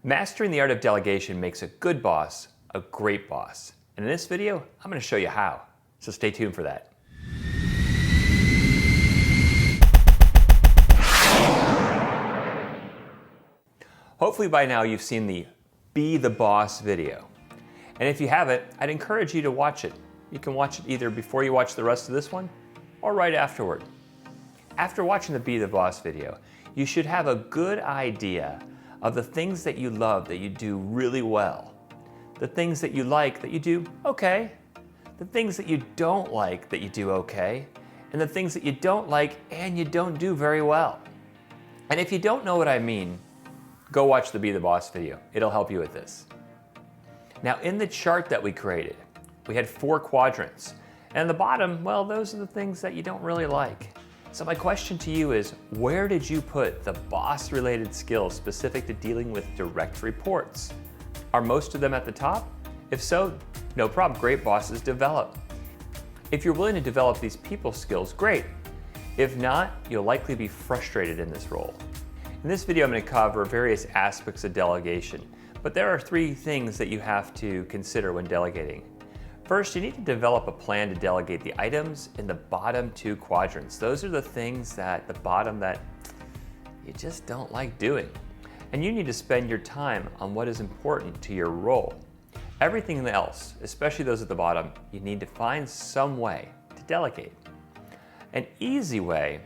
Mastering the art of delegation makes a good boss a great boss. And in this video, I'm going to show you how. So stay tuned for that. Hopefully by now you've seen the Be the Boss video. And if you haven't, I'd encourage you to watch it. You can watch it either before you watch the rest of this one or right afterward. After watching the Be the Boss video, you should have a good idea of the things that you love that you do really well, the things that you like that you do okay, the things that you don't like that you do okay, and the things that you don't like and you don't do very well. And if you don't know what I mean, go watch the Be the Boss video. It'll help you with this. Now in the chart that we created, we had 4 quadrants. And at the bottom, well, those are the things that you don't really like. So my question to you is, where did you put the boss-related skills specific to dealing with direct reports? Are most of them at the top? If so, no problem, great bosses develop. If you're willing to develop these people skills, great. If not, you'll likely be frustrated in this role. In this video, I'm going to cover various aspects of delegation, but there are 3 things that you have to consider when delegating. First, you need to develop a plan to delegate the items in the bottom 2 quadrants. Those are the things at the bottom that you just don't like doing. And you need to spend your time on what is important to your role. Everything else, especially those at the bottom, you need to find some way to delegate. An easy way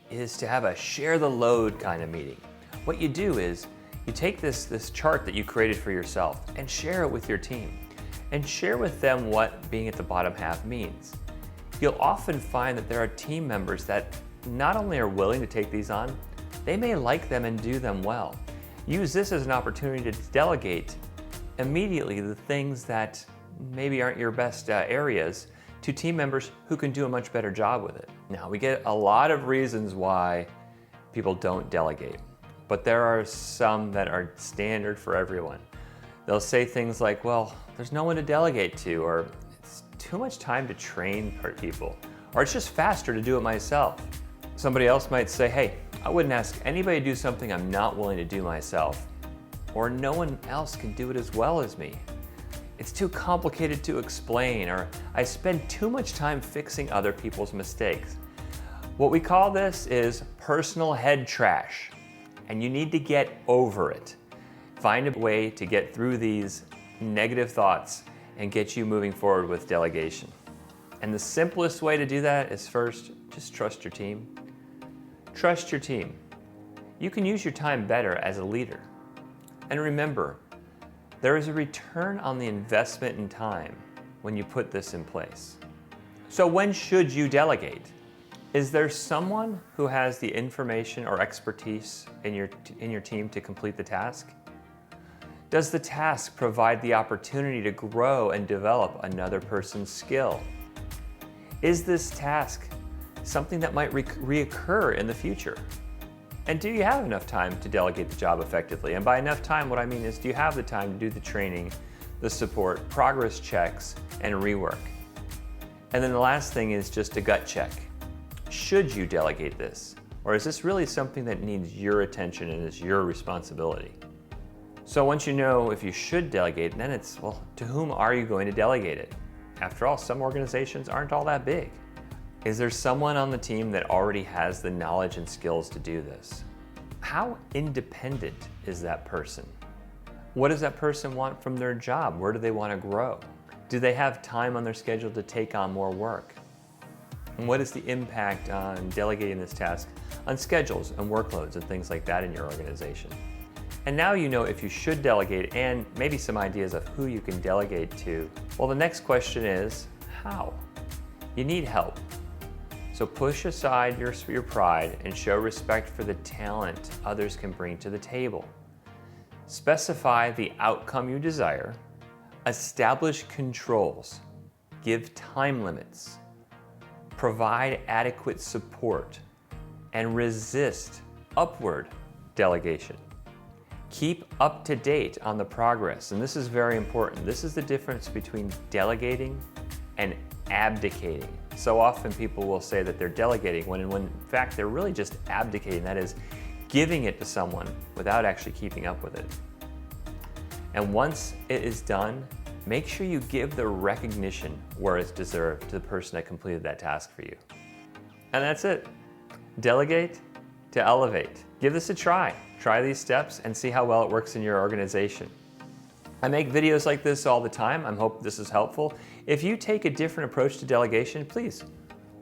is to have a share the load kind of meeting. What you do is you take this chart that you created for yourself and share it with your team. And share with them what being at the bottom half means. You'll often find that there are team members that not only are willing to take these on, they may like them and do them well. Use this as an opportunity to delegate immediately the things that maybe aren't your best areas to team members who can do a much better job with it. Now, we get a lot of reasons why people don't delegate, but there are some that are standard for everyone. They'll say things like, well, there's no one to delegate to, or it's too much time to train people, or it's just faster to do it myself. Somebody else might say, hey, I wouldn't ask anybody to do something I'm not willing to do myself, or no one else can do it as well as me. It's too complicated to explain, or I spend too much time fixing other people's mistakes. What we call this is personal head trash, and you need to get over it. Find a way to get through these negative thoughts and get you moving forward with delegation. And the simplest way to do that is first, just trust your team. Trust your team. You can use your time better as a leader. And remember, there is a return on the investment in time when you put this in place. So when should you delegate? Is there someone who has the information or expertise in your team to complete the task? Does the task provide the opportunity to grow and develop another person's skill? Is this task something that might reoccur in the future? And do you have enough time to delegate the job effectively? And by enough time, what I mean is, do you have the time to do the training, the support, progress checks, and rework? And then the last thing is just a gut check. Should you delegate this? Or is this really something that needs your attention and is your responsibility? So once you know if you should delegate, then it's, well, to whom are you going to delegate it? After all, some organizations aren't all that big. Is there someone on the team that already has the knowledge and skills to do this? How independent is that person? What does that person want from their job? Where do they want to grow? Do they have time on their schedule to take on more work? And what is the impact on delegating this task on schedules and workloads and things like that in your organization? And now you know if you should delegate and maybe some ideas of who you can delegate to. Well, the next question is, how? You need help. So push aside your pride and show respect for the talent others can bring to the table. Specify the outcome you desire. Establish controls. Give time limits. Provide adequate support. And resist upward delegation. Keep up to date on the progress, and this is very important. This is the difference between delegating and abdicating. So often people will say that they're delegating when in fact they're really just abdicating. That is, giving it to someone without actually keeping up with it. And once it is done, make sure you give the recognition where it's deserved to the person that completed that task for you. And that's it. Delegate to elevate. Give this a try. Try these steps and see how well it works in your organization. I make videos like this all the time. I hope this is helpful. If you take a different approach to delegation, please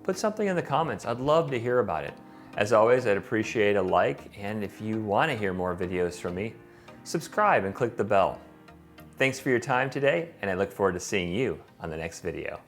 put something in the comments. I'd love to hear about it. As always, I'd appreciate a like, and if you want to hear more videos from me, subscribe and click the bell. Thanks for your time today, and I look forward to seeing you on the next video.